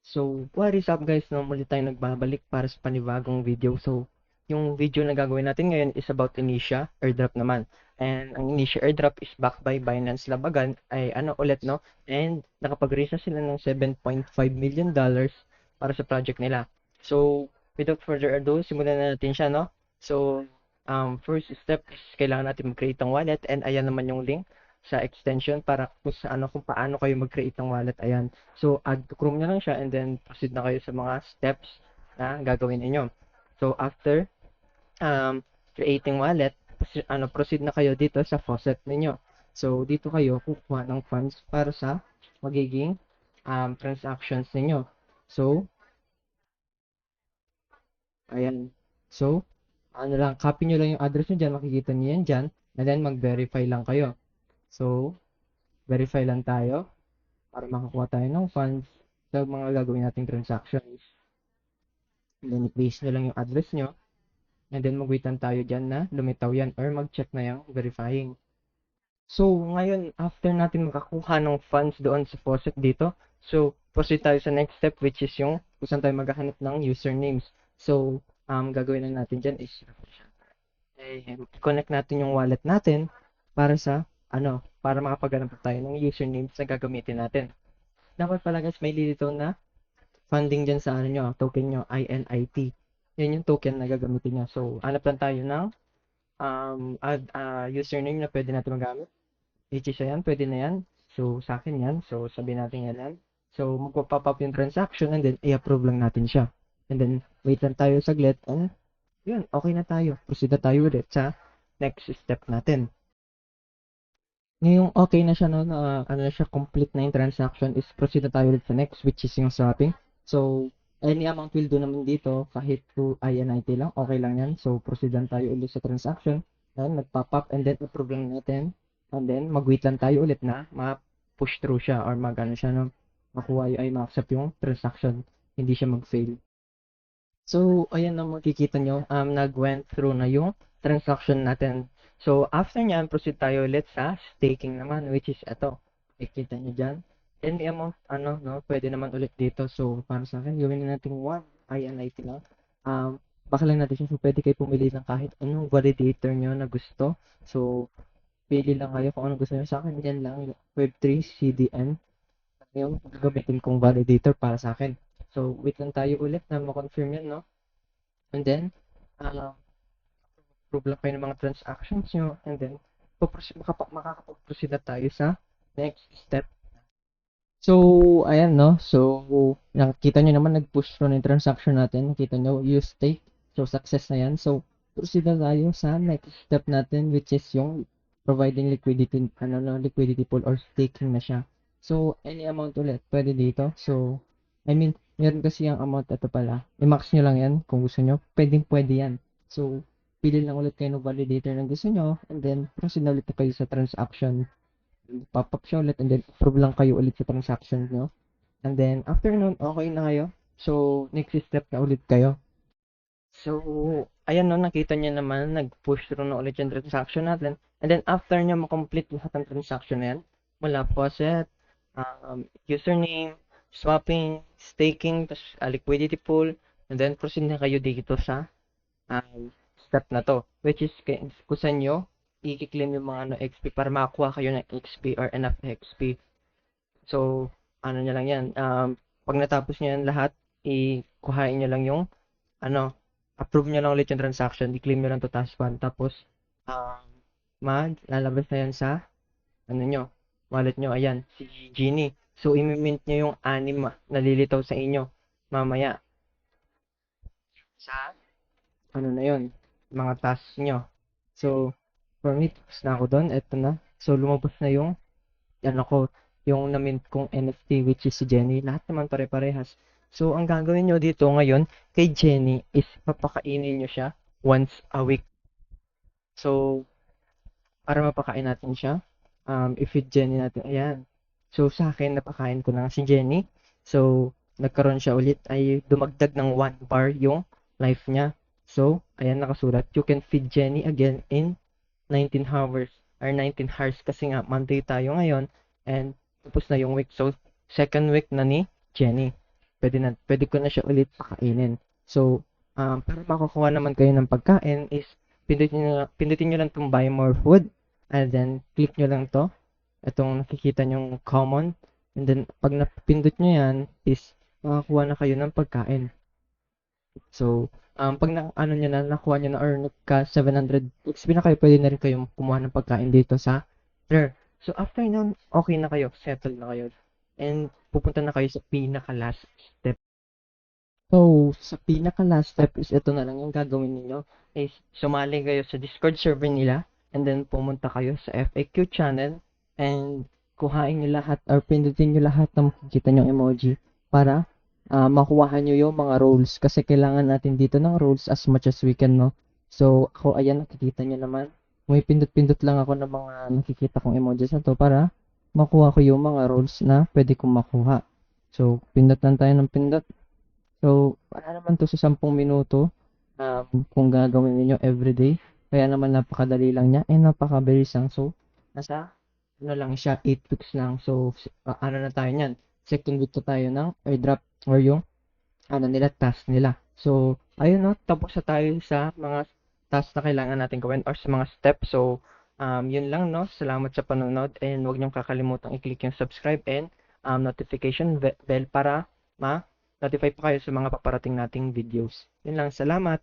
So, what is up guys? No, muli tayong nagbabalik para sa panibagong video. So, yung video na gagawin natin ngayon is about Initia airdrop naman. And ang Initia airdrop is backed by Binance Labagan ay ano ulit no? And nakapag-raise na sila ng $7.5 million para sa project nila. So, without further ado, simulan na natin siya no? So, first step is kailangan natin mag-create ng wallet and ayan naman yung link sa extension para kung paano kayo mag-create ng wallet. Ayan. So, add to Chrome na lang siya and then proceed na kayo sa mga steps na gagawin ninyo. So, after creating wallet, proceed na kayo dito sa faucet ninyo. So, dito kayo kukuha ng funds para sa magiging transactions ninyo. So, ayan. So, copy nyo lang yung address nyo dyan, makikita nyo yan dyan, and then mag-verify lang kayo. So, verify lang tayo para makakuha tayo ng funds sa mga gagawin nating transactions. And then, i-paste nyo lang yung address nyo. And then, mag-wait lang tayo dyan na lumitaw yan or mag-check na yung verifying. So, ngayon, after natin makakuha ng funds doon sa faucet dito, so, proceed tayo sa next step which is yung kung saan tayo maghahanap ng usernames. So, gagawin lang natin dyan is connect natin yung wallet natin para sa, para makapaghanap tayo ng usernames na gagamitin natin. Dapat pala guys, may lilitaw na funding dyan sa nyo, token nyo, INIT. Yan yung token na gagamitin nyo. So, hanap lang tayo ng username na pwede natin magamit. Which is yan, pwede na yan. So, sa akin yan. So, sabihin natin yan. So, magpa-pop up yung transaction and then i-approve lang natin siya. And then, wait lang tayo saglit and yun, okay na tayo. Proceed na tayo ulit sa next step natin. Ngayong okay na siya, no, na na siya, complete na yung transaction, is proceed na tayo ulit sa next, which is yung swapping. So, any amount will do naman dito, kahit to INIT lang, okay lang yan. So, proceed lang tayo ulit sa transaction. Then, nag-pop up, and then, approve lang natin. And then, mag-wait lang tayo ulit na ma-push through siya, or siya, no, makuha yung, ay ma-accept yung transaction, hindi siya mag-fail. So, ayan na makikita nyo, nag-went through na yung transaction natin. So, after nyan, proceed tayo ulit sa staking naman, which is ito. Makikita nyo dyan. And the amount, pwede naman ulit dito. So, para sa akin, gawin na natin 1 INIT lang. Baka lang natin siya. So, pwede kayo pumili ng kahit anong validator nyo na gusto. So, pili lang kayo kung anong gusto nyo. Sa akin, yan lang, Web3 CDN. Yung gagamitin kong validator para sa akin. So, wait lang tayo ulit na ma-confirm yan, no? And then, approve lang kayo ng mga transactions nyo. And then, makakapag-proceed na tayo sa next step. So, ayan, no? So, nakikita nyo naman, nag-push through na yung transaction natin. Nakita nyo, use stake. So, success na yan. So, proceed na tayo sa next step natin, which is yung providing liquidity, liquidity pool or staking na siya. So, any amount ulit, pwede dito. So, meron kasi yung amount, ito pala. I-max nyo lang yan kung gusto nyo. Pwede yan. So, pili lang ulit kayo ng validator na gusto nyo. And then, proceed na ulit na kayo sa transaction. Pop-up siya ulit. And then, approve lang kayo ulit sa transaction nyo. And then, after nun, okay na kayo. So, next step na ulit kayo. So, ayan no, nakita niyo naman, nag-push through na ulit yung transaction natin. And then, after nyo makomplete lahat ng transaction na yan, mula faucet, username, swapping, staking, liquidity pool, and then proceed na kayo dito sa step na to, which is kung saan nyo i-claim yung mga XP para makakuha kayo ng XP or enough XP. So, nyo lang yan. Pag natapos nyo yan lahat, kuhain nyo lang yung, approve nyo lang ulit yung transaction, i-claim nyo lang to task 1, tapos, lalabas na yan sa, wallet nyo, ayan, si Genie. So, i-mint nyo yung 6 nalilitaw sa inyo, mamaya, sa, na yun, mga tasks nyo. So, for me, tapos na ako doon, eto na. So, lumabas na yung, yung na-mint kong NFT, which is si Jenny. Lahat naman pare-parehas. So, ang gagawin nyo dito ngayon, kay Jenny, is papakainin nyo siya once a week. So, para mapakain natin siya, i-feed Jenny natin, ayan. So, sa akin, napakain ko na si Jenny. So, nagkaroon siya ulit, ay dumagdag ng 1 bar yung life niya. So, ayan nakasulat, you can feed Jenny again in 19 hours or 19 hours kasi nga Monday tayo ngayon and tapos na yung week. So, second week na ni Jenny. pwede ko na siya ulit pakainin. So, para makukuha naman kayo ng pagkain is pindutin nyo lang itong buy more food, and then click nyo lang to, itong nakikita nyong common, and then pag napindot nyo yan is makakuha na kayo ng pagkain. So, pag ano nyo na, nakuha nyo na or nagka 700 XP na kayo, pwede na rin kayong kumuha ng pagkain dito sa rare. So, after nun, okay na kayo, settle na kayo. And pupunta na kayo sa pinaka last step. So, sa pinaka last step is ito na lang yung gagawin niyo is sumali kayo sa Discord server nila, and then pumunta kayo sa FAQ channel and kuhain nyo lahat or pindutin nyo lahat ng makikita nyong emoji para makuha nyo yung mga roles, kasi kailangan natin dito ng roles as much as we can, no? So, ako, ayan, nakikita nyo naman. May pindot-pindot lang ako ng mga nakikita kong emojis na to para makuha ko yung mga roles na pwede kong makuha. So, pindot lang tayo ng pindot. So, wala naman to sa 10 minuto kung gagawin niyo everyday. Kaya naman napakadali lang niya and napakabilis lang. So, nasa ano lang siya, 8 weeks lang. So, ano na tayo niyan? Second week na tayo ng airdrop or yung ano nila, task nila. So, ayun, no, tapos na tayo sa mga task na kailangan natin gawin or sa mga steps. So, yun lang, no. Salamat sa panonood and huwag niyong kakalimutan i-click yung subscribe and notification bell para ma-notify pa kayo sa mga paparating nating videos. Yun lang, salamat!